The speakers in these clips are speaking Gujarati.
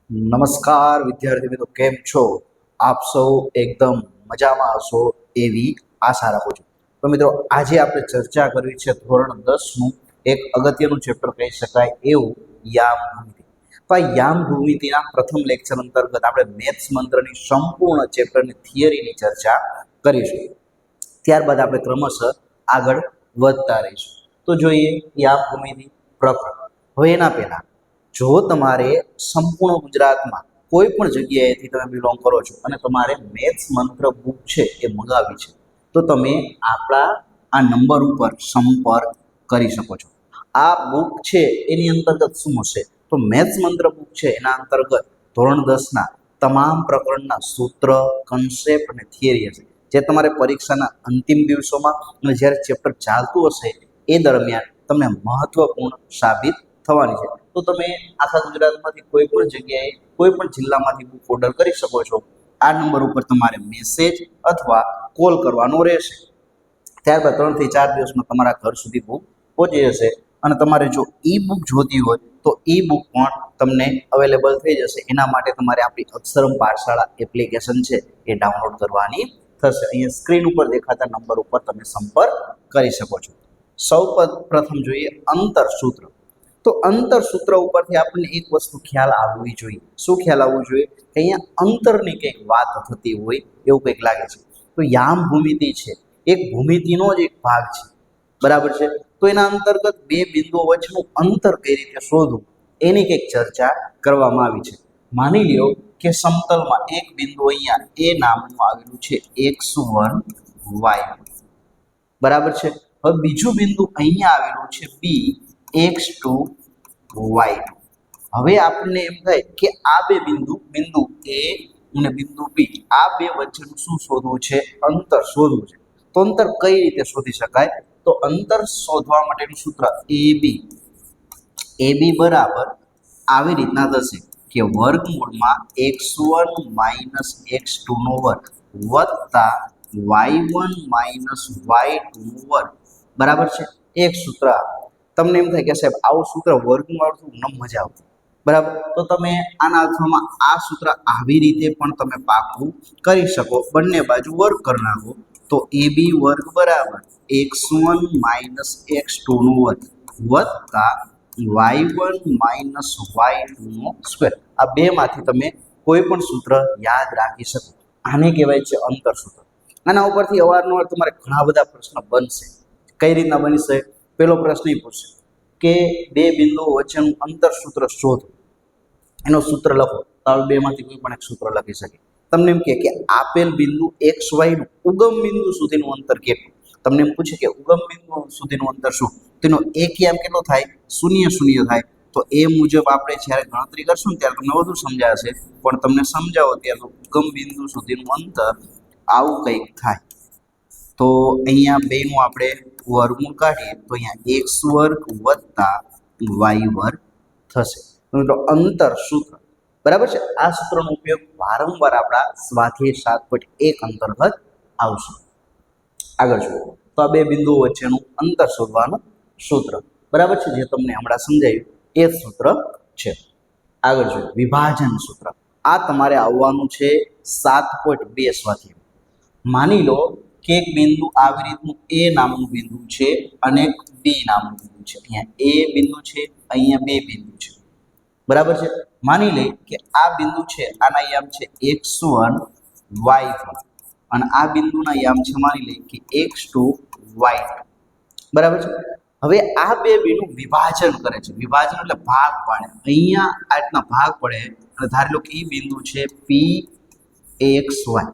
નમસ્કાર વિદ્યાર્થી મિત્રો, કેમ છો? આપ સૌ એકદમ મજામાં હશો એવી આશા રાખું છું. તો મિત્રો, આજે આપણે ચર્ચા કરવી છે ધોરણ 10નું એક અગત્યનું ચેપ્ટર કહી શકાય એવું યામ ભૂમિતિ. તો આ યામ ભૂમિતિના પ્રથમ લેક્ચર અંતર્ગત આપણે મેથ્સ મંત્રની સંપૂર્ણ ચેપ્ટરની થિયરીની ચર્ચા કરીશું. ત્યારબાદ આપણે ક્રમશઃ આગળ વધતા રહીશું. તો જોઈએ યામ ભૂમિતિ પ્રકરણ. હવે એના પહેલા જો તમારે સંપૂર્ણ ગુજરાતમાં કોઈ પણ જગ્યાએથી તમે બિલોંગ કરો છો અને તમારે મેથ્સ મંત્ર બુક છે એ મંગાવી છે, તો તમે આપણા આ નંબર ઉપર સંપર્ક કરી શકો છો. આ બુક છે એની અંતર્ગત શું હશે? તો મેથ્સ મંત્ર બુક છે એના અંતર્ગત ધોરણ 10ના તમામ પ્રકરણના સૂત્ર, કન્સેપ્ટ અને થિયરી હશે, જે તમારે પરીક્ષાના અંતિમ દિવસોમાં અને જ્યારે ચેપ્ટર ચાલતું હશે એ દરમિયાન તમને મહત્વપૂર્ણ સાબિત થવાની છે. તો તમે આખા ગુજરાતમાંથી કોઈ પણ જગ્યાએ કોઈ પણ જિલ્લામાંથી બુક ઓર્ડર કરી શકો છો. આ નંબર ઉપર તમારે મેસેજ અથવા કોલ કરવાનો રહેશે. ત્યારબાદ 3 થી 4 દિવસમાં તમારા ઘર સુધી બુક પહોંચી જશે. અને તમારે જો ઈ બુક જોતી હોય તો ઈ બુક પણ તમને અવેલેબલ થઈ જશે. એના માટે તમારે આપણી અક્ષરમ પાઠશાળા એપ્લિકેશન છે એ ડાઉનલોડ કરવાની થશે. અહીંયા સ્ક્રીન ઉપર દેખાતા નંબર ઉપર તમે સંપર્ક કરી શકો છો. સૌ પ્રથમ જોઈએ અંતર સૂત્ર. તો અંતર સૂત્ર ઉપરથી આપણને એક વસ્તુ ખ્યાલ આવવી જોઈએ. શું ખ્યાલ આવવું જોઈએ? કે અહીંયા અંતરની કંઈક વાત થતી હોય એવું કંઈક લાગે છે. તો યામ ભૂમિતિ છે એક ભૂમિતિનો જ એક ભાગ છે, બરાબર છે. તો એના અંતર્ગત બે બિંદુઓ વચ્ચેનું અંતર કઈ રીતે શોધવું એની કંઈક ચર્ચા કરવામાં આવી છે. માની લ્યો કે સમતલમાં એક બિંદુ અહીંયા એ નામનું આવેલું છે x1 y1, બરાબર છે. હવે બીજું બિંદુ અહીંયા આવેલું છે b x2 y2. હવે આપણને એમ થાય કે આ બે બિંદુ a અને બિંદુ b, આ બે વચ્ચેનું શું શોધવું છે? અંતર શોધવું છે. તો અંતર કઈ રીતે શોધી શકાય? તો અંતર શોધવા માટેનું સૂત્ર ab બરાબર આવી રીતના થશે કે વર્ગમૂળમાં x1 માઇનસ x2 નો વર્ગ વત્તા y1 માઇનસ y2 નો વર્ગ, બરાબર છે. એક સૂત્ર તમને એમ થાય કે સાહેબ આવું સૂત્ર વર્ગમાં ન મજા આવતી, બરાબર. તો તમે આના અર્થમાં આ સૂત્ર આવી રીતે પણ તમે પાકું કરી શકો. બંને બાજુ વર્ગ કરી નાખો તો ab વર્ગ બરાબર x1 માઇનસ x2 નો વર્ગ વત્તા y1 માઇનસ y2 નો સ્ક્વેર. આ બેમાંથી તમે કોઈ પણ સૂત્ર યાદ રાખી શકો. આને કહેવાય છે અંતર સૂત્ર. આના ઉપરથી અવારનવાર તમારે ઘણા બધા પ્રશ્ન બનશે. કઈ રીતના બનશે? પેલો પ્રશ્ન એ પૂછશે કે બે બિંદુઓ વચ્ચેનું અંતર સૂત્ર શોધો, એનો સૂત્ર લખો. તો આ બેમાંથી કોઈ પણ એક સૂત્ર લખી શકે. તમને એમ કે આપેલ બિંદુ XY નું ઉગમ બિંદુ સુધીનું અંતર કેટલું? તમને એમ પૂછે કે ઉગમ બિંદુ સુધીનું અંતર શું? તેનો એક યામ કેટલો થાય? 0 0 થાય. તો એ મુજબ આપણે જ્યારે ગણતરી કરશું ને ત્યારે તમને વધુ સમજાશે, પણ તમને સમજાવો ત્યારે ઉગમ બિંદુ સુધીનું અંતર આવું કંઈક થાય. તો અહીંયા બેનું આપણે વર્ગમૂળ કાઢીએ તો અહીંયા x વર્ગ વત્તા y વર્ગ થશે. તો અંતર સૂત્ર, બરાબર છે. આ સૂત્રનો ઉપયોગ વારંવાર આપણા સ્વાધ્યાય 7.1 અંતર્ગત આવશે. આગળ જોઈએ તો આ બે બિંદુઓ વચ્ચેનું અંતર શોધવાનું સૂત્ર, બરાબર છે, જે તમને હમણાં સમજાયું એ સૂત્ર છે. આગળ જોઈએ વિભાજન સૂત્ર. આ તમારે આવવાનું છે 7.2 સ્વાધ્યાય. માની લો કે એક બિંદુ આવી રીતનું a નામનું બિંદુ છે અને એક b નામનું બિંદુ છે. અહીંયા a બિંદુ છે, અહીંયા બે બિંદુ છે, બરાબર છે. માની લે કે આ બિંદુ છે, આના યામ છે x1 y1 અને આ બિંદુના યામ છે માની લે કે x2 y2, બરાબર છે. હવે આ બે બિંદુ વિભાજન કરે છે. વિભાજન એટલે ભાગ પાડે. અહીંયા આ રીતના ભાગ પડે અને ધારી લો કે એ બિંદુ છે p(x,y).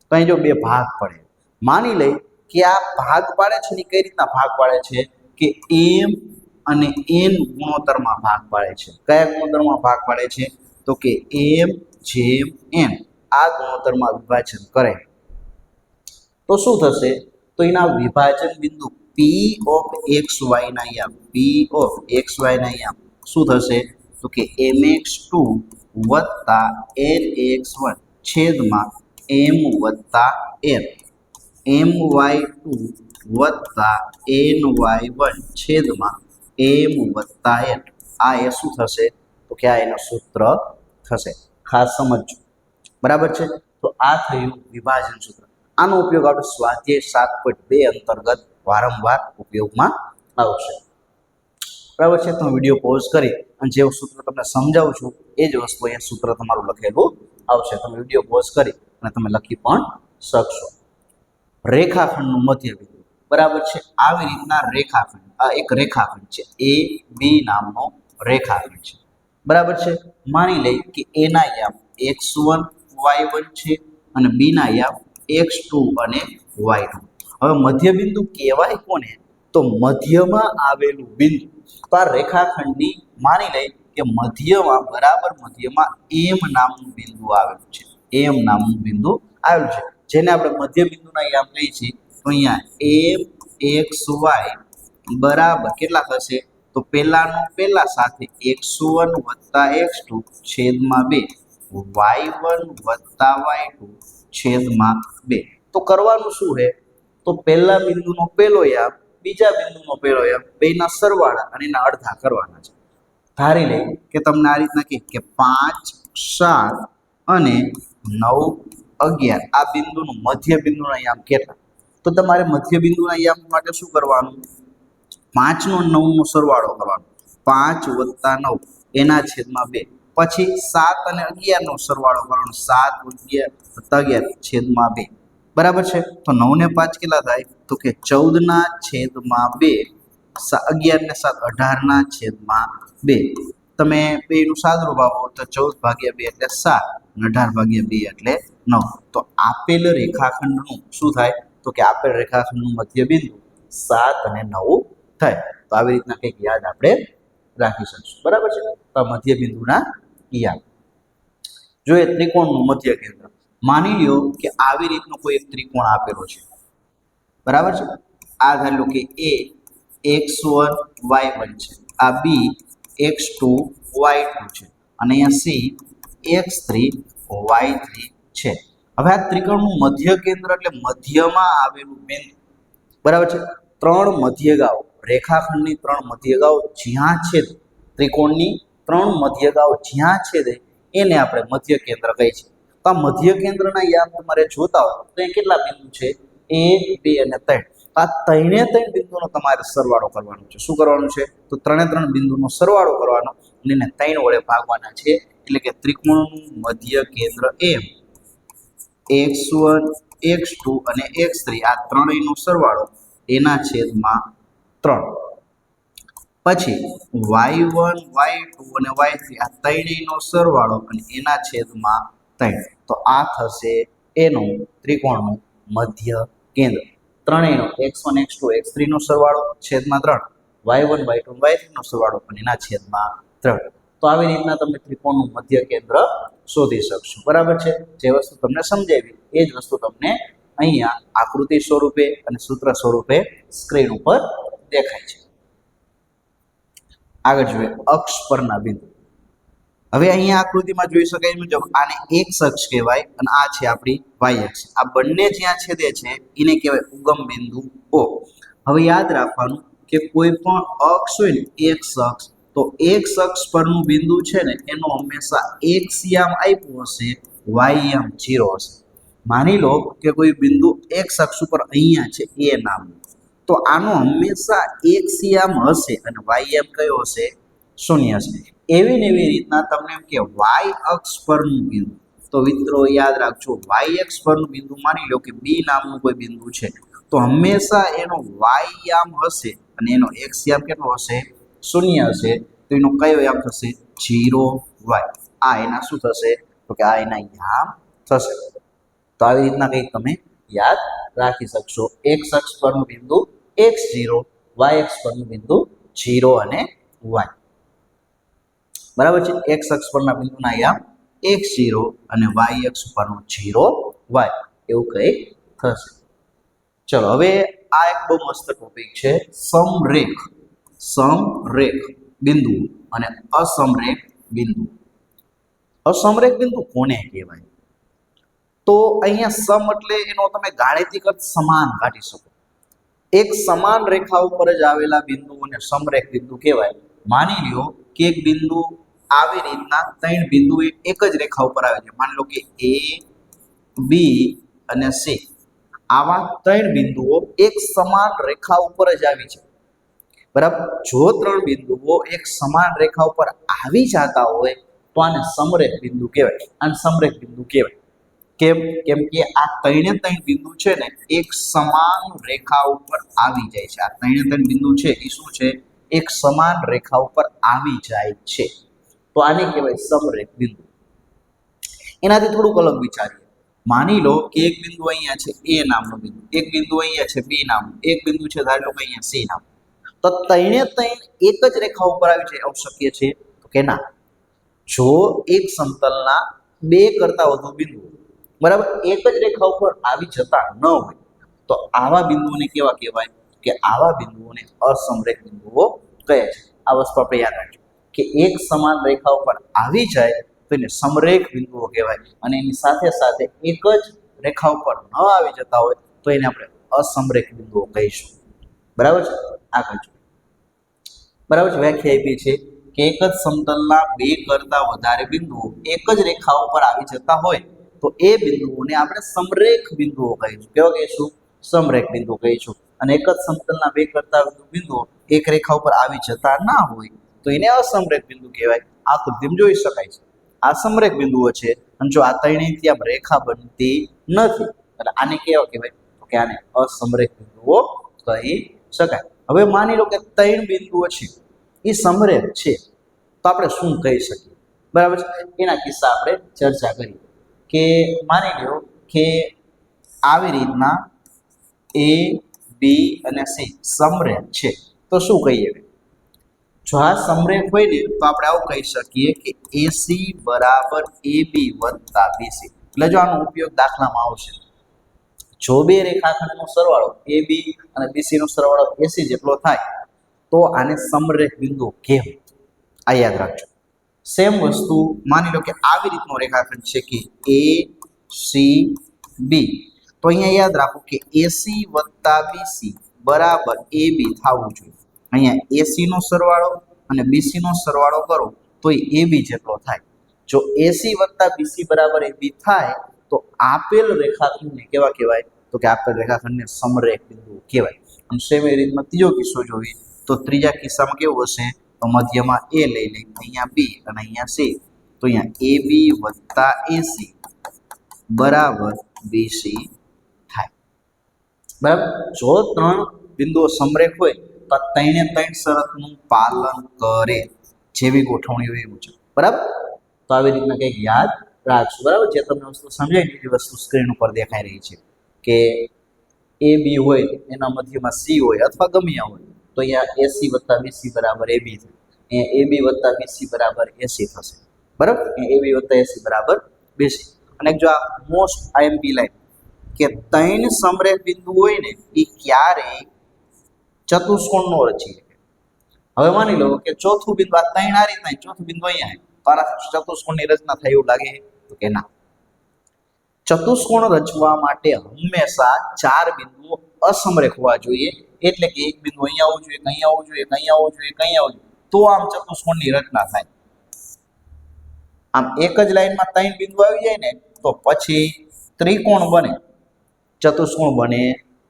તો અહીં જો બે ભાગ પડે. માની લે કે આ ભાગ પાડે છે ને કઈ રીતના ભાગ પાડે છે કે m અને n ગુણોત્તરમાં ભાગ પાડે છે. કયા ગુણોત્તરમાં ભાગ પાડે છે? તો કે m/n આ ગુણોત્તરમાં વિભાજન કરે. તો શું થશે? તો એના વિભાજન બિંદુ p(x,y) ના યામ p(x,y) ના યામ શું થશે? તો કે mx2 વત્તા nx1 છેદમાં m વત્તા n, my2 વત્તા ny1 છેદમાં m વત્તા n. આ એ શું થશે? તો કે આ એનું સૂત્ર થશે. ખાસ સમજજો, બરાબર છે. તો આ થયું વિભાજન સૂત્ર. આનો ઉપયોગ આપણે સ્વાધ્યાય 7.2 અંતર્ગત વારંવાર ઉપયોગમાં આવશે, બરાબર છે. તો વિડીયો પોઝ કરી અને જે સૂત્ર તમને સમજાવું છું એ જ વસ્તુ અહીંયા સૂત્ર તમારું લખેલું આવશે. તમે વિડીયો પોઝ કરી અને તમે લખી પણ શકશો. રેખાખંડનું મધ્યબિંદુ, બરાબર છે. આવી રીતના રેખાખંડ, આ એક રેખાખંડ છે, એ બી નામનો રેખાખંડ છે, બરાબર છે. માની લઈ કે એ ના યામ x1 y1 છે અને બી ના યામ x2 અને y2. હવે મધ્યબિંદુ કહેવાય કોને? તો મધ્યમાં આવેલું બિંદુ. તો આ રેખાખંડની માની લઈ કે મધ્યમાં, બરાબર મધ્યમાં એમ નામનું બિંદુ આવેલું છે, એમ નામનું બિંદુ આવેલું છે, જેને આપણે મધ્યબિંદુના યામ કહીએ છીએ. તો અહીંયા એમ એક્સ વાય બરાબર કેટલા થશે? તો પહેલાનો પહેલા સાથે x1 + x2 છેદમાં 2 y1 + y2 છેદમાં 2. તો કરવાનું શું છે? તો પહેલા બિંદુનો પહેલો યામ, બીજા બિંદુનો પહેલો યામ, બેના સરવાળા અને એના અડધા કરવાના છે. ધારી લઈ કે તમને આ રીતના કે 5 7 અને 9 11 આ બિંદુનું મધ્ય બિંદુના યામ કેટલા? તો તમારે મધ્ય બિંદુના યામ માટે શું કરવાનું? 5 નો 9 નો સરવાળો કરવાનો, 5 + 9 એના છેદમાં 2. પછી 7 અને 11 નો સરવાળો કરવાનો, 7 + 11 છેદમાં 2, બરાબર છે. તો 9 ને 5 કેટલા થાય? તો કે 14 ના છેદમાં 2, 11 ને 7 18 ના છેદમાં 2. તમે બેનું સાદુરૂપ આપો તો 14/2 એટલે 7 અને 18/2 એટલે 9. તો આપેલ રેખાખંડનું શું થાય? તો કે આપેલ રેખાખંડનું મધ્યબિંદુ 7 અને 9 થાય. તો આવી રીતના કંઈક યાદ આપણે રાખી શકશું, બરાબર છે. તો મધ્યબિંદુના યાદ જોઈએ. ત્રિકોણનું મધ્ય કેન્દ્ર, માની લ્યો કે આવી રીતનો કોઈ એક ત્રિકોણ આપેલો છે, બરાબર છે. આ ધારી લો કે એ x1 y1 છે, આ બી x2 y2 છે અને અહીંયા સી x3 y3 છે. હવે આ ત્રિકોણનું મધ્ય કેન્દ્ર એટલે મધ્યમાં આવેલું બિંદુ, બરાબર છે. ત્રણ મધ્યગાઓ, રેખાખંડની ત્રણ મધ્યગાઓ જ્યાં છેદે, ત્રિકોણની ત્રણ મધ્યગાઓ જ્યાં છેદે એને આપણે મધ્ય કેન્દ્ર કહીએ છીએ. તો આ મધ્ય કેન્દ્રના યામ તમારે જોતા હોય તો એ કેટલા બિંદુ છે? 1 2 અને 3. આ ત્રણે ત્રણ બિંદુનો તમારે સરવાળો કરવાનો છે. શું કરવાનું છે? તો ત્રણે ત્રણ બિંદુનો સરવાળો કરવાનો અને એને 3 વડે ભાગવાના છે. એટલે કે ત્રિકોણનું મધ્ય કેન્દ્ર એમ x1 x2 અને x3 આ ત્રણેયનો સરવાળો એના છેદમાં 3. પછી y1 y2 અને y3 આ ત્રણેયનો સરવાળો અને એના છેદમાં 3. તો આ થશે એનું ત્રિકોણનું મધ્ય કેન્દ્ર. ત્રણેયનો x1 x2 x3 નો સરવાળો છેદમાં 3, y1 y2 y3 નો સરવાળો અને એના છેદમાં 3. તો આવી રીતના તમે ત્રિકોણનું મધ્ય કેન્દ્ર શોધી શકશો, બરાબર છે. જે વસ્તુ તમને સમજાવી એ જ વસ્તુ તમને અહીંયા આકૃતિ સ્વરૂપે અને સૂત્ર સ્વરૂપે સ્ક્રીન ઉપર દેખાય છે. આગળ જોઈએ અક્ષ પરના બિંદુ. હવે અહીંયા આકૃતિમાં જોઈ શકાય મુજબ આને એક્સ અક્ષ કહેવાય અને આ છે આપણી વાય અક્ષ. આ બંને જ્યાં છેદે છે એને કહેવાય ઉગમ બિંદુ ઓ. હવે યાદ રાખવાનું કે કોઈ પણ અક્ષ હોય ને એક્સ અક્ષ, તો એક્સ અક્ષ પરનું બિંદુ છે ને એનો હંમેશા એક્સ યામ આપ્યું હશે, વાય યામ 0 હશે. માની લો કે કોઈ બિંદુ એક્સ અક્ષ ઉપર અહીંયા છે એ નામનું, તો આનો હંમેશા એક્સ યામ હશે અને વાય યામ કયો હશે? 0 હશે. એવી ને એવી રીતના તમને એમ કે વાય અક્ષ પરનું બિંદુ, તો મિત્રો યાદ રાખજો વાય અક્ષ પરનું બિંદુ માની લો કે બી નામનું કોઈ બિંદુ છે, તો હંમેશા એનો વાય યામ હશે અને એનો એક્સ યામ કેટલો હશે? 0 હશે. તો એનો કયો યામ થશે? 0y. આ એના શું થશે? તો કે આ એના યામ થશે. તો આવી રીતના કંઈક તમે યાદ રાખી શકશો. એક્સ અક્ષ પરનું બિંદુ x0, વાય અક્ષ પરનું બિંદુ 0 અને y, બરાબર છે. એક્સ અક્ષ પરના બિંદુના યામ x0 અને વાય અક્ષ પરનો 0y એવું કંઈક થશે. ચલો હવે આ એક બહુ મસ્ત ટોપિક છે, સમરેખ. સમરેખ બિંદુ અને અસમરેખ બિંદુ. અસમરેખ બિંદુ કોને કહેવાય? તો અહીંયા સમ એટલે એનો તમે ગાણિતિક અર્થ સમાન કાઢી શકો. એક સમાન રેખા ઉપર જ આવેલા બિંદુઓને સમરેખ બિંદુ કહેવાય. માની લ્યો કે એક બિંદુ આવી રીતના ત્રણ બિંદુ એક જ રેખા ઉપર આવે છે. માની લો કે એ, બી અને સી, આવા ત્રણ બિંદુઓ એક સમાન રેખા ઉપર જ આવી છે. બરાબર. જો ત્રણ બિંદુઓ એક સમાન રેખા ઉપર આવી જતા હોય તો આને સમરેખ બિંદુ કહેવાય. આને સમરેખ બિંદુ કહેવાય. કેમ? કેમ કે આ ત્રણે ત્રણ બિંદુ છે ને એક સમાન રેખા ઉપર આવી જાય છે. આ ત્રણે ત્રણ બિંદુ છે એ શું છે? એક સમાન રેખા ઉપર આવી જાય છે. તો આને કહેવાય સમરેખ બિંદુ. એનાથી થોડુંક અલગ વિચારીએ. માની લો કે એક બિંદુ અહીંયા છે એ નામનું બિંદુ, એક બિંદુ અહીંયા છે બી નામનું, એક બિંદુ છે ધારી લો કે અહીંયા સી નામનું. તો ત્રણે ત્રણ એક જ રેખા ઉપર આવી જાય એવું શક્ય છે? તો કે ના. જો એક સમતલના બે કરતા વધુ બિંદુ બરાબર એક જ રેખા ઉપર આવી જતા ન હોય તો આવા બિંદુઓને કેવા કહેવાય? કે આવા બિંદુઓને અસમરેખ બિંદુઓ કહે છે. આ વસ્તુ આપણે યાદ રાખજો કે એક સમાન રેખા ઉપર આવી જાય તો એને સમરેખ બિંદુઓ કહેવાય, અને એની સાથે સાથે એક જ રેખા ઉપર ન આવી જતા હોય તો એને આપણે અસમરેખ બિંદુઓ કહીશું. બરાબર છે? આગળ જોઈએ. બરાબર છે? વ્યાખ્યા આપી છે કે એક જ સમતલના બે કરતા વધારે બિંદુઓ એક જ રેખા ઉપર આવી જતા હોય તો એ બિંદુઓને આપણે સમરેખ બિંદુઓ કહીશું. કેવા કહીશું? સમરેખ બિંદુ કહીશું. અને એક જ સમતલના બે કરતા વધુ બિંદુઓ એક રેખા ઉપર આવી જતા ના હોય તો એને અસમરેખ બિંદુ કહેવાય. આકૃતિમાં જોઈ શકાય છે. આ સમરેખ બિંદુઓ છે અને જો આ ત્રણેયથી આમ રેખા બનતી નથી એટલે આને કેવા કહેવાય? તો કે આને અસમરેખ બિંદુઓ કહી શકાય. હવે માની લો કે ત્રણ બિંદુઓ છે એ સમરેખ છે તો આપણે શું કહી શકીએ? બરાબર છે? એના કિસ્સા આપણે ચર્ચા કરીએ કે માની લો કે આવી રીતના એ, બી અને સી સમરેખ છે તો શું કહીએ? જો આ સમરેખ હોય ને તો આપણે આવું કહી શકીએ કે એસી બરાબર એબી વત્તા બીસી. એટલે જો આનો ઉપયોગ દાખલામાં આવશે, જો બે રેખાખંડનો સરવાળો એ બી અને બીસી નો સરવાળો એસી જેટલો થાય તો આને સમરેખ બિંદુ કહેવાય. આ યાદ રાખજો. સેમ વસ્તુ માની લો કે આવી રીતનો રેખાખંડ છે કે એ, સી, બી. તો અહીંયા યાદ રાખો કે એસી વત્તા બીસી બરાબર એ બી થવું જોઈએ. અહીંયા એસી નો સરવાળો અને બીસી નો સરવાળો કરો તો એ બી જેટલો થાય. જો એસી વત્તા બીસી બરાબર એ બી થાય તો આપેલ રેખાખંડને કેવા કહેવાય? તો કે આપેલ રેખાખંડને સમરેખ બિંદુ કહેવાય. અને સેમ એ રીતમાં ત્રીજો કિસ્સો જોઈએ તો ત્રીજા કિસ્સામાં કેવું હશે? તો મધ્યમાં એ લઈ લઈ, અહીંયા બી અને અહીંયા સી. તો અહીંયા એ બી વત્તા એસી બરાબર બીસી થાય. બરાબર. જો ત્રણ બિંદુઓ સમરેખ હોય તો ત્રણે ત્રણ શરતનું પાલન કરે જેવી ગોઠવણી હોય એવું છે. બરાબર. તો આવી રીતના કંઈક યાદ રાખશું. બરાબર. જે તમને વસ્તુ સમજાય એ વસ્તુ સ્ક્રીન ઉપર દેખાઈ રહી છે કે એ બી હોય એના મધ્યમાં સી હોય અથવા ગમ્યા હોય તો અહીંયા એસી વત્તા બીસી બરાબર એ બી થાય. અહીંયા એ બી વત્તા બીસી બરાબર એસી થશે. બરાબર. એ બી વત્તા એસી બરાબર બીસી. અને જો આ મોસ્ટ આઈએમપી લાઈન કે ત્રણ સમરેખ બિંદુ હોય ને એ ક્યારેય ચતુષ્કોણ નો રચી શકે. હવે માની લો કે ચોથું બિંદુ આ ત્રણ આ રીતના, ચોથું બિંદુ અહીંયા તો ચતુષ્કોણની રચના થાય એવું લાગે? તો કે ના. ચતુષ્કોણ રચવા માટે હંમેશા ચાર બિંદુઓ અસમરેખ હોવા જોઈએ. એટલે કે એક બિંદુ અહીંયા આવવું જોઈએ, અહીંયા આવવું જોઈએ, અહીંયા આવવું જોઈએ, અહીંયા આવવું જોઈએ, તો આમ ચતુષ્કોણની રચના થાય. આમ એક જ લાઈનમાં ત્રણ બિંદુ આવી જાય ને તો પછી ત્રિકોણ બને, ચતુષ્કોણ બને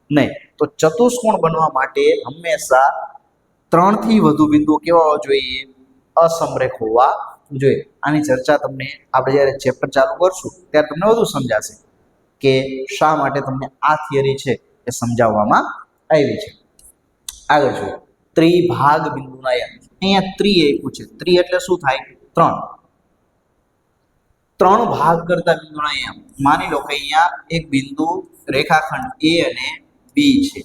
નહીં. તો ચતુષ્કોણ બનવા માટે હંમેશા ત્રણથી વધુ બિંદુઓ કેવા હોવા જોઈએ? અસમરેખ હોવા જોઈએ. આની ચર્ચા તમને આપણે જ્યારે ચેપ્ટર ચાલુ કરશું ત્યારે તમને વધુ સમજાશે કે શા માટે તમને આ થિયરી છે એ સમજાવવામાં આવી છે. આગળ જોઈએ ત્રિભાગ બિંદુના અહીંયા ત્રિ આપ્યું છે. ત્રિ એટલે શું થાય? ત્રણ. ત્રણ ભાગ કરતા બિંદુના અહીંયા માની લો કે અહીંયા એક બિંદુ રેખાખંડ એ અને બી છે.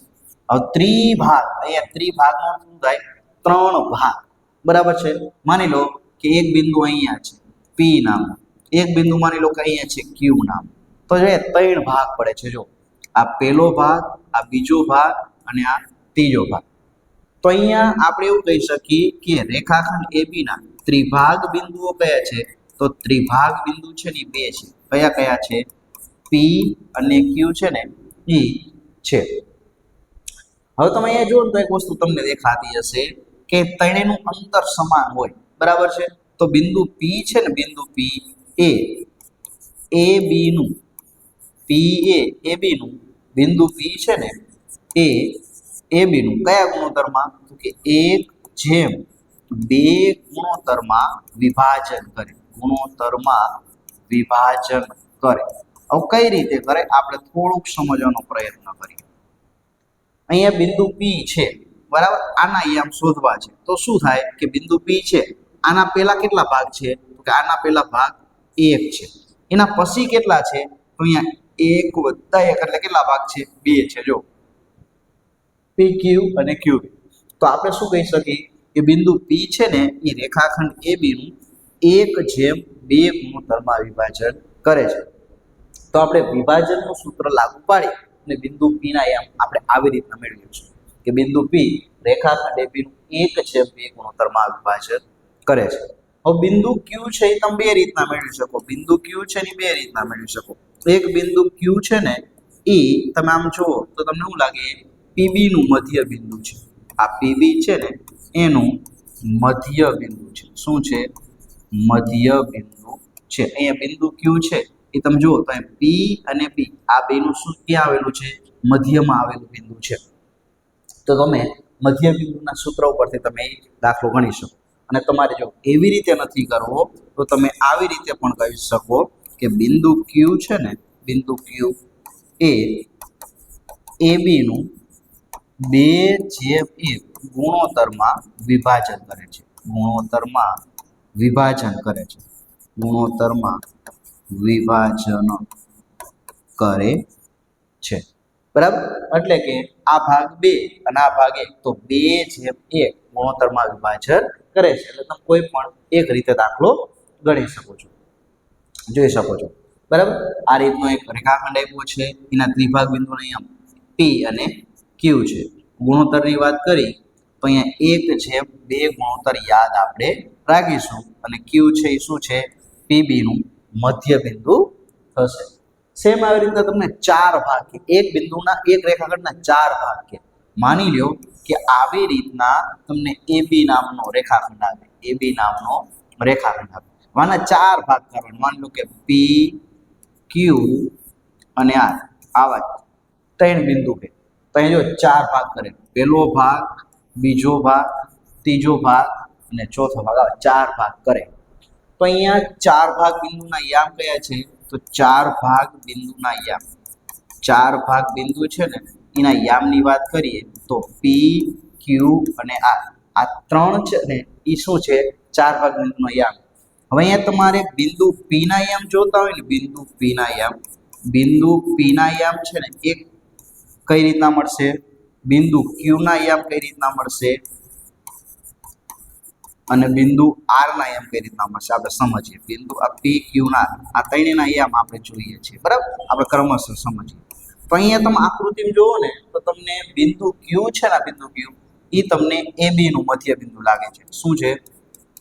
હવે ત્રિભાગ, અહીંયા ત્રિભાગનો શું થાય? ત્રણ ભાગ. બરાબર છે. માની લો કે એક બિંદુ અહીંયા છે પી નામ, એક બિંદુ માની લો કે અહીંયા છે ક્યુ નામ. તો જે ત્રણ ભાગ પડે છે. જો આ પહેલો ભાગ, આ બીજો ભાગ અને આ ત્રીજો ભાગ. તો અહીંયા આપણે એવું કહી શકીએ કે રેખાખંડ એબી ના ત્રિભાગ બિંદુઓ કયા છે? તો ત્રિભાગ બિંદુ છે ને બે છે. કયા કયા છે? પી અને ક્યુ છે ને એ છે. હવે તમે અહીંયા જુઓ તો એક વસ્તુ તમને દેખાતી હશે કે ત્રણેયનું અંતર સમાન હોય. બરાબર છે. તો તો બિંદુ પી છે ને બિંદુ પી એ બી નું પી એ બી નું બિંદુ પી છે ને એ બી નું કયા ગુણોત્તરમાં તો કે 1/2 ગુણોત્તરમાં વિભાજન કરે ગુણોત્તરમાં વિભાજન કરે હવે કઈ રીતે કરે આપણે થોડુંક સમજવાનો પ્રયત્ન કરીએ અહીંયા બિંદુ પી છે બરાબર આના યામ શોધવા છે તો શું થાય કે બિંદુ પી છે આના પહેલા કેટલા ભાગ છે તો કે આના પહેલા ભાગ 1 છે એના પછી કેટલા છે તો અહીંયા 1 + 1 એટલે કેટલા ભાગ છે 2 છે જો પી ક્યુ અને ક્યુ તો આપણે શું કહી શકીએ કે બિંદુ પી છે ને એ રેખાખંડ AB નું 1/2 ગુણોત્તરમાં વિભાજન કરે છે તો આપણે વિભાજનનું સૂત્ર લાગુ પાડી અને બિંદુ પી ના યામ આપણે આવી રીતના મેળવીશું કે બિંદુ પી રેખાખંડ AB નું 1/2 ગુણોત્તરમાં વિભાજન કરે છે હવે બિંદુ ક્યુ છે એ તમે બે રીતના મેળવી શકો બિંદુ ક્યુ છે ને બે રીતના મેળવી શકો એક બિંદુ ક્યુ છે ને એ તમે આમ જુઓ તો તમને શું લાગે PB નું મધ્ય બિંદુ છે આ PB છે ને એનું મધ્ય બિંદુ છે શું છે મધ્ય બિંદુ છે અહીંયા બિંદુ ક્યુ છે એ તમે જુઓ તો અહીં P અને B આ બેનું શું ક્યાં આવેલું છે મધ્યમાં આવેલું બિંદુ છે તો તમે મધ્ય બિંદુના સૂત્ર ઉપરથી તમે એ દાખલો ગણી શકો અને તમારે જો એવી રીતે નથી કરવો તો તમે આવી રીતે પણ કહી શકો કે બિંદુ ક્યુ છે ને બિંદુ ક્યુ એ AB નું 2/1 ગુણોત્તરમાં વિભાજન કરે છે ગુણોત્તરમાં વિભાજન કરે છે ગુણોત્તરમાં વિભાજન કરે છે બરાબર એટલે કે આ ભાગ 2 અને આ ભાગ 1 તો 2/1 ગુણોત્તરમાં વિભાજન કરે છે એટલે તમે કોઈ પણ એક રીતે દાખલો ગણી શકો છો જોઈ શકો છો બરાબર આ રીતનો એક રેખાખંડ આપ્યો છે એના ત્રિભાગ બિંદુનો અહીંયા P અને Q છે ગુણોત્તરની વાત કરી તો અહીંયા 1/2 ગુણોત્તર યાદ આપણે રાખીશું અને Q છે એ શું છે PB નું મધ્ય બિંદુ થશે સેમ આવી રીતના તમને 4 ભાગ કે એક બિંદુના એક રેખાખંડના 4 ભાગ કે માની લ્યો કે આવી રીતના તમને AB નામનો રેખાખંડ આવે AB નામનો રેખાખંડ આવે આના 4 ભાગ કરવાના માની લો કે P Q અને R આવા 3 બિંદુ છે તો અહીં જો 4 ભાગ કરે પહેલો ભાગ બીજો ભાગ ત્રીજો ભાગ અને ચોથો ભાગ આવે 4 ભાગ કરે તો અહીંયા 4 ભાગ બિંદુના યામ કયા છે તો 4 ભાગ બિંદુના યામ 4 ભાગ બિંદુ છે ને એના યામની વાત કરીએ તો P Q અને R આ 3 છે ને એ શું છે 4 ભાગ બિંદુનો યામ હવે અહીંયા તમારે બિંદુ P ના યામ જોતા હોય ને બિંદુ P ના યામ છે ને એક કઈ રીતના મળશે બિંદુ Q ના યામ કઈ રીતના મળશે અને બિંદુ R ના યામ કઈ રીતના મળશે આપણે સમજીએ બિંદુ આ P Q ના આ ત્રણેયના યામ આપણે જોઈએ છીએ બરાબર આપણે ક્રમશઃ સમજીએ તો અહીંયા તમે આકૃતિમાં જોવો ને તો તમને બિંદુ Q છે ને બિંદુ Q એ તમને AB નું મધ્ય બિંદુ લાગે છે શું છે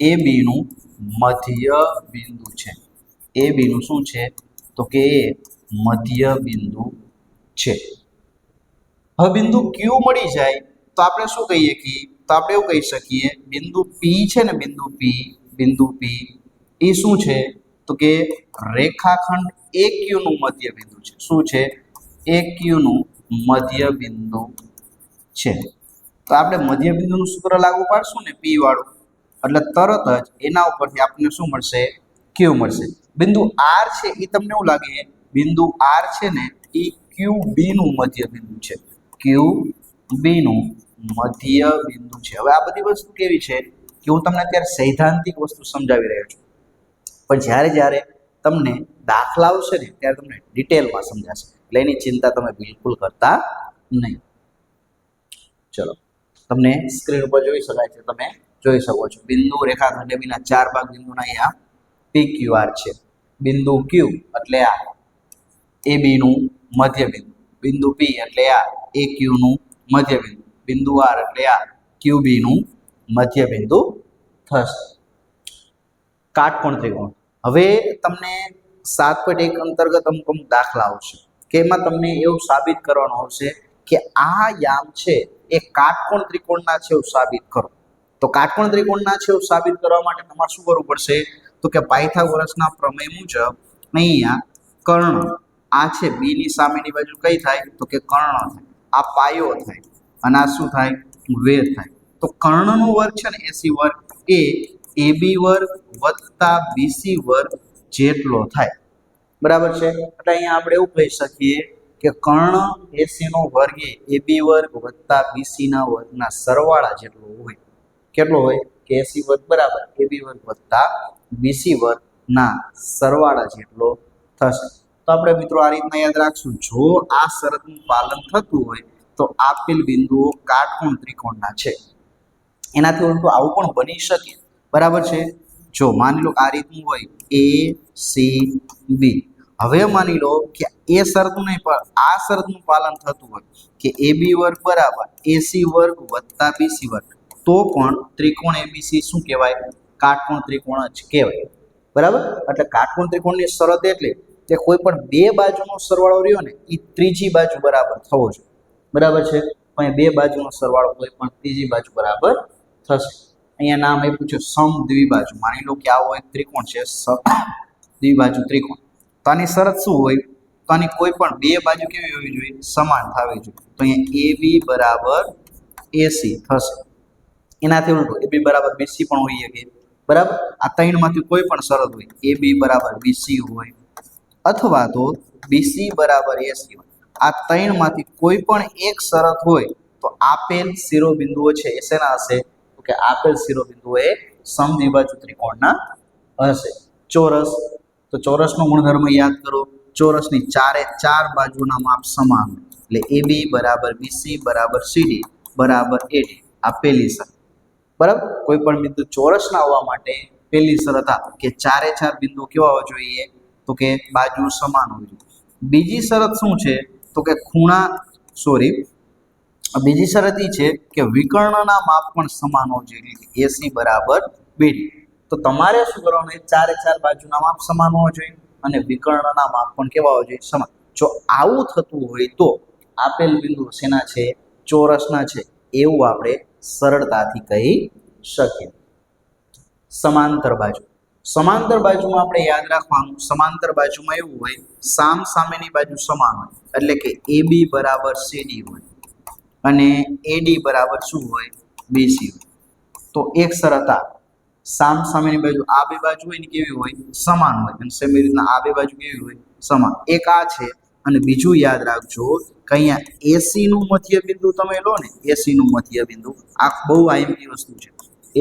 AB નું મધ્ય બિંદુ છે AB નું શું છે તો કે એ મધ્ય બિંદુ છે હવે બિંદુ Q મળી જાય તો આપણે શું કહીએ કે તો આપણે એવું કહી શકીએ બિંદુ P છે ને બિંદુ P એ શું છે તો કે રેખાખંડ AQ નું મધ્ય બિંદુ છે શું છે AQ નું મધ્ય બિંદુ છે તો આપણે મધ્ય બિંદુનું સૂત્ર લાગુ પાડશું ને P વાળું એટલે તરત જ એના ઉપરથી આપણને શું મળશે Q મળશે બિંદુ R છે એ તમને એવું લાગે બિંદુ R છે ને એ QB નું મધ્ય બિંદુ છે QB નું મધ્ય બિંદુ છે હવે આ બધી વસ્તુ કેવી છે કે હું તમને અત્યારે સૈદ્ધાંતિક વસ્તુ સમજાવી રહ્યો છું પણ જ્યારે તમને દાખલા આવશે ને ત્યારે તમને ડિટેલમાં સમજાશે એટલે એની ચિંતા તમે બિલકુલ કરતા નહીં ચલો તમને સ્ક્રીન ઉપર જોઈ શકાય છે તમે જોઈ શકો છો બિંદુ રેખાખંડ ABના 4 ભાગ બિંદુના અહીંયા PQR છે બિંદુ Q એટલે આ AB નું મધ્ય બિંદુ બિંદુ P એટલે આ AQ નું મધ્ય બિંદુ બિંદુ R એટલે આ QB નું મધ્ય બિંદુ થશે કાટકોણ ત્રિકોણ હવે તમને 7.1 અંતર્ગત અમુક દાખલા આવશે કે એમાં તમને એવું સાબિત કરવાનું આવશે કે આ યામ છે એ કાટકોણ ત્રિકોણના છે એવું સાબિત કરો તો કાટકોણ ત્રિકોણના છે એવું સાબિત કરવા માટે તમારે શું કરવું પડશે તો કે પાયથાગોરસના પ્રમેય મુજબ અહીંયા કર્ણ આ છે બી ની સામેની બાજુ કઈ થાય તો કે કર્ણ થાય, આ પાયો થાય અને આ શું થાય વેર થાય. તો કર્ણનો વર્ગ છે ને એસી વર્ગ એ એબી વર્ગ વત્તા બીસી વર્ગ જેટલો થાય. બરાબર છે. એટલે અહીંયા આપણે એવું કહી શકીએ કે કર્ણ એસી નો વર્ગ એ એબી વર્ગ વત્તા બીસી ના વર્ગના સરવાળા જેટલો હોય. કેટલો હોય કે એસી વર્ગ બરાબર એબી વર્ગ વત્તા બીસી વર્ગ ના સરવાળા જેટલો થશે. તો આપણે મિત્રો આ રીતના યાદ રાખશું, જો આ શરતનું પાલન થતું હોય તો આપેલ બિંદુઓ કાટકોણ ત્રિકોણના છે. એનાથી ઉલટું આવું પણ બની શકે. બરાબર છે. જો માની લો આ રીતનું હોય એ સી બી, હવે માની લો કે એ શરતનું નહીં પણ આ શરતનું પાલન થતું હોય કે એ બી વર્ગ બરાબર એસી વર્ગ વત્તા બીસી વર્ગ, તો પણ ત્રિકોણ એબીસી શું કહેવાય કાટકોણ ત્રિકોણ જ કહેવાય. બરાબર. એટલે કાટકોણ ત્રિકોણની શરત એટલે કે કોઈ પણ બે બાજુનો સરવાળો રહ્યો ને એ ત્રીજી બાજુ બરાબર થવો જોઈએ. બરાબર છે. અહીં બે બાજુનો સરવાળો કોઈ પણ ત્રીજી બાજુ બરાબર થશે. અહીંયા નામ આપ્યું છે સમ દ્વિબાજુ. માની લો કે આવો એક ત્રિકોણ છે દ્વિબાજુ ત્રિકોણ, તો આની શરત શું હોય તો આની કોઈ પણ બે બાજુ કેવી હોવી જોઈએ સમાન થવી જોઈએ. તો અહીંયા એ બી બરાબર એસી થશે. એનાથી ઉલટું એ બી બરાબર બીસી પણ હોઈ શકે. બરાબર. આ ત્રણમાંથી કોઈ પણ શરત હોય એ બી બરાબર બીસી હોય અથવા તો બીસી બરાબર એસી હોય. આ ત્રણમાંથી કોઈ પણ એક શરત હોય તો આપેલ શિરોબિંદુઓ છે એ શેના હશે તો કે આપેલ શિરોબિંદુઓ એ સમદ્વિબાજુ ત્રિકોણના હશે. ચોરસ, તો ચોરસનો ગુણધર્મ યાદ કરો, ચોરસની ચારે ચાર બાજુના માપ સમાન એટલે એ બી બરાબર બીસી બરાબર સીડી બરાબર એડી. આ પહેલી શરત. બરાબર. કોઈ પણ બિંદુ ચોરસના હોવા માટે પહેલી શરત આ કે ચારે ચાર બિંદુ કેવા હોવા જોઈએ તો કે બાજુ સમાન હોવી જોઈએ. બીજી શરત શું છે તો કે બીજી શરત એ છે કે વિકર્ણના માપ પણ સમાન હોવું જોઈએ, એસી બરાબર બીડી. તો તમારે શું કરવાનું ચારે ચાર બાજુના માપ સમાન હોવા જોઈએ અને વિકર્ણના માપ પણ કેવા હોવા જોઈએ સમાન. જો આવું થતું હોય તો આપેલ બિંદુ શેના છે ચોરસના છે એવું આપણે સરળતાથી કહી શકીએ. સમાંતર બાજુ, સમાંતર બાજુમાં આપણે યાદ રાખવાનું, સમાંતર બાજુમાં એવું હોય સામ સામેની બાજુ સમાન હોય એટલે કે એ બી બરાબર સીડી હોય અને એડી બરાબર શું હોય બીસી હોય. તો એક શરત આ સામ સામેની બાજુ આ બે બાજુ હોય ને કેવી હોય સમાન હોય અને સેમ રીતના આ બે બાજુ કેવી હોય સમાન. એક આ છે અને બીજું યાદ રાખજો કે અહીંયા એસી નું મધ્ય બિંદુ તમે લો ને, એસી નું મધ્ય બિંદુ આ બહુ આઈએમપી વસ્તુ છે.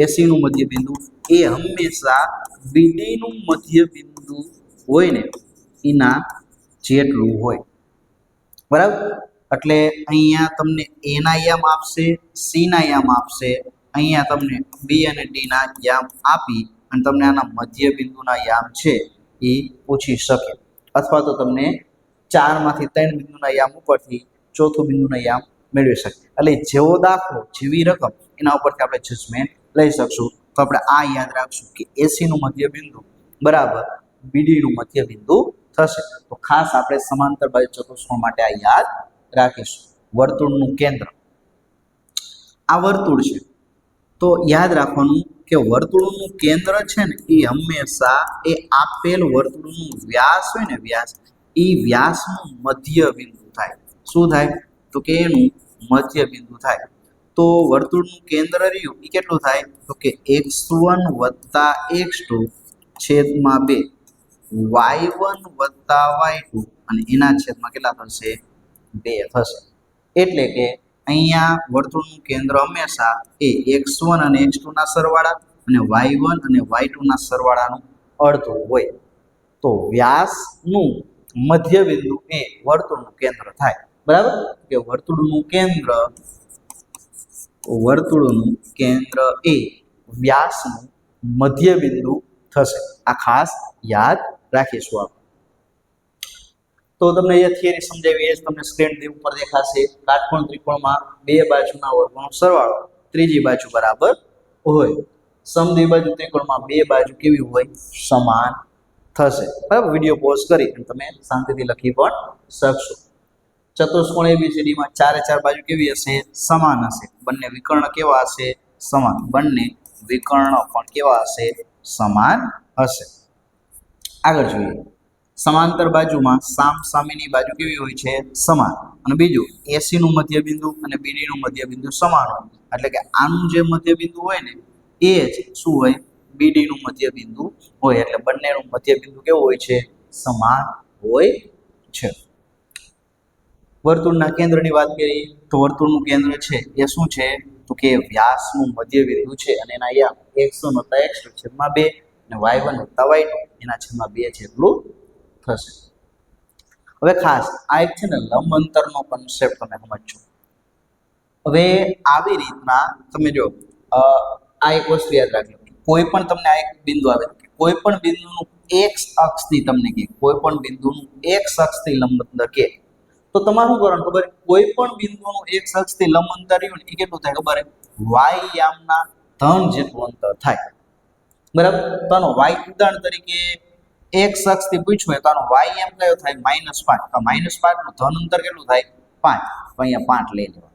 એસી નું મધ્ય બિંદુ એ હંમેશા બીડી નું મધ્ય બિંદુ હોય ને એના જેટલું હોય. બરાબર. એટલે અહીંયા તમને એ ના યામ આપશે, સી ના યામ આપશે, અહીંયા તમને બી અને ડી ના યામ આપી અને તમને આના મધ્ય બિંદુના યામ છે એ પૂછી શકે અથવા તો તમને ચારમાંથી ત્રણ બિંદુના યામ ઉપરથી ચોથું બિંદુના યામ મેળવી શકે. એટલે જેવો દાખલો જેવી રકમ એના ઉપરથી આપણે જજમેન્ટ લઈ શકશું. તો આપણે આ યાદ રાખશું કે એસી નું મધ્ય બિંદુ બરાબર બીડી નું મધ્ય બિંદુ થશે. તો ખાસ આપણે સમાંતર બાજુ ચતુષ્કોણ માટે આ યાદ રાખીશું. વર્તુળનું કેન્દ્ર, આ વર્તુળ છે તો યાદ રાખવાનું કે વર્તુળનું કેન્દ્ર છે ને એ હંમેશા એ આપેલ વર્તુળનું વ્યાસ હોય ને વ્યાસ એ વ્યાસનું મધ્ય બિંદુ થાય. શું થાય તો કે એનું મધ્ય બિંદુ થાય. તો વર્તુળનું કેન્દ્ર રહ્યું એ કેટલું થાય તો કે x1 વત્તા x2 છેદમાં 2 y1 વત્તા y2 અને એના છેદમાં કેટલા થશે 2 થશે. એટલે કે અહીંયા વર્તુળનું કેન્દ્ર હંમેશા એ x1 અને x2 ના સરવાળા અને y1 અને y2 ના સરવાળાનું અડધું હોય. તો વ્યાસનું મધ્ય બિંદુ એ વર્તુળનું કેન્દ્ર થાય. બરાબર. કે વર્તુળનું કેન્દ્ર એ વ્યાસનું મધ્ય બિંદુ થશે. આ ખાસ યાદ રાખીશું આપણે. તો તમને એ થિયરી સમજાવી એ જ તમને સ્ક્રીન ઉપર દેખાશે. કાટકોણ ત્રિકોણમાં બે બાજુના વર્ગોનો સરવાળો ત્રીજી બાજુ બરાબર હોય. સમદ્વિબાજુ ત્રિકોણમાં બે બાજુ કેવી હોય સમાન થશે. બરાબર. વિડીયો પોઝ કરી અને તમે શાંતિથી લખી પણ શકશો. ચતુષ્કોણ એબીસીડી માં ચારે ચાર બાજુ કેવી હશે સમાન હશે. બંને વિકર્ણ કેવા હશે સમાન. બંને વિકર્ણ પણ કેવા હશે? સમાન હશે. આગળ જોઈએ, સમાંતર બાજુમાં સામ સામેની બાજુ કેવી હોય છે? સમાન. અને બીજું, એસી નું મધ્યબિંદુ અને બીડી નું મધ્યબિંદુ સમાન હોય, એટલે કે આનું જે મધ્યબિંદુ હોય ને એ જ શું હોય? બીડી નું મધ્યબિંદુ હોય. એટલે બંનેનું મધ્યબિંદુ કેવું હોય છે? સમાન હોય છે. વર્તુળના કેન્દ્રની વાત કરીએ તો વર્તુળનું કેન્દ્ર છે એ શું છે? તો કે વ્યાસનું મધ્યબિંદુ છે અને એના અહીંયા x1 + x2 છેદમાં 2 અને y1 + y2 એના છેદમાં 2 જેટલું થશે. હવે ખાસ આ એક છે ને લંબ અંતરનો કોન્સેપ્ટ તમે સમજજો. હવે આવી રીતના તમે જો આ એક વસ્તુ યાદ રાખજો, કોઈ પણ તમને આ એક બિંદુ આવે, કોઈ પણ બિંદુનું x અક્ષથી તમને કે કોઈ પણ બિંદુનું x અક્ષથી લંબ અંતર કે તો તમારું કરવાનું ખબર? કોઈ પણ બિંદુનું x અક્ષથી લંબ અંતર રહ્યું ને એ કેટલું થાય ખબર? y યામના ધન જેટલું અંતર થાય. બરાબર? તો આનો y ઉદાહરણ તરીકે x અક્ષથી પૂછ્યું હોય તો આનો y યામ કયો થાય? -5. તો -5 નું ધન અંતર કેટલું થાય? 5. તો અહીંયા 5 લઈ લેવા.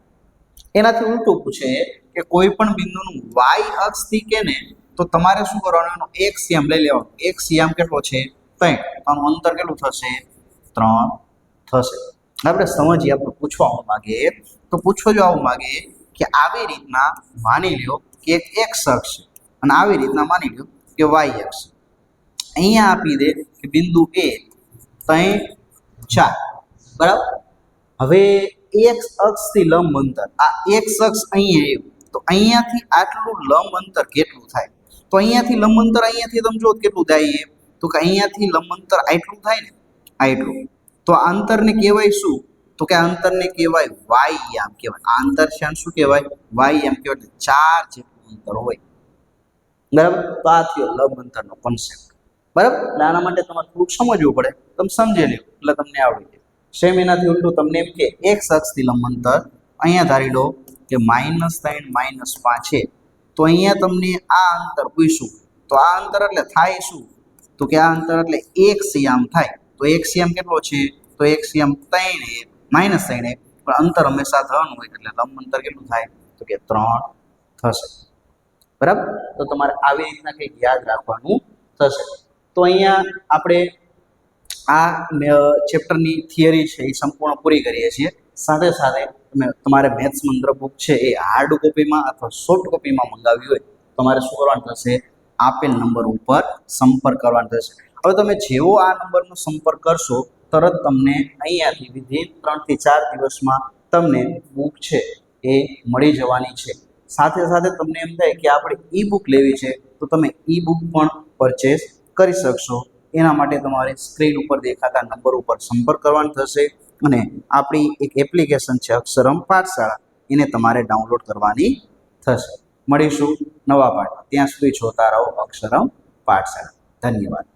એનાથી ઉલટું પૂછે કે કોઈ પણ બિંદુનું y અક્ષથી કે ને તો તમારે શું કરવાનું? એનો x યામ લઈ લેવાનો. x યામ કેટલો છે? 3. તો આનું અંતર કેટલું થશે? 3 થશે. આપણે સમજીએ, આપણે પૂછવા માંગે તો પૂછો જો આવું માંગે કે આવી રીતના માની લ્યો કે એક x અક્ષ છે અને આવી રીતના માની લ્યો કે y અક્ષ. અહીંયા આપી દે કે બિંદુ A 3 4. બરાબર? હવે x અક્ષથી લંબ અંતર, આ x અક્ષ અહીંયા આવ્યું તો અહીંયાથી આટલું લંબ અંતર કેટલું થાય? તો અહીંયાથી લંબ અંતર અહીંયાથી તમે જો કેટલું થાય? તો કે અહીંયાથી લંબ અંતર આટલું થાય ને, આટલું. તો આ અંતરને કહેવાય શું? તો કે આ અંતરને કહેવાય y યામ કહેવાય. આ અંતર શું કહેવાય? y યામ કહેવાય. 4 જેટલું અંતર હોય. બરાબર? તો આ થયો લંબ અંતરનો કોન્સેપ્ટ. બરાબર? એટલે આના માટે તમારે થોડુંક સમજવું પડે. તમે સમજી લો એટલે તમને આવડી જાય. સેમ એનાથી ઉલટું તમને એમ કે x અક્ષથી લંબ અંતર અહીંયા ધારી લો કે -3 -5 છે. તો અહીંયા તમને આ અંતર પૂછ્યું તો આ અંતર એટલે થાય શું? તો કે આ અંતર એટલે x યામ થાય. તો x યામ કેટલો છે? તો x યામ 3 -3 પણ અંતર હંમેશા ધન હોય એટલે લંબ અંતર કેટલું થાય? તો કે 3 થશે. બરાબર? તો તમારે આવી રીતના કંઈક યાદ રાખવાનું થશે. તો અહીંયા આપણે આ ચેપ્ટરની થિયરી છે એ સંપૂર્ણ પૂરી કરીએ છીએ. સાથે સાથે તમારે મેથ્સ મંત્ર બુક છે એ હાર્ડ કોપીમાં અથવા સોફ્ટ કોપીમાં મંગાવી હોય તમારે શું કરવાનું થશે? આપેલ નંબર ઉપર સંપર્ક કરવાનો થશે. હવે તમે જેવો આ નંબરનો સંપર્ક કરશો તરત તમને અહીંયાથી વિધિન 3 થી 4 દિવસમાં તમને બુક છે એ મળી જવાની છે. સાથે સાથે તમને એમ થાય કે આપણે ઈ બુક લેવી છે તો તમે ઈ બુક પણ પરચેસ કરી શકશો. એના માટે તમારે સ્ક્રીન ઉપર દેખાતા નંબર ઉપર સંપર્ક કરવાનો થશે અને આપણી એક એપ્લિકેશન છે અક્ષરમ પાઠશાળા, એને તમારે ડાઉનલોડ કરવાની થશે. મળીશું નવા પાઠમાં. ત્યાં સુધી જોતા રહો અક્ષરમ પાઠશાળા. ધન્યવાદ.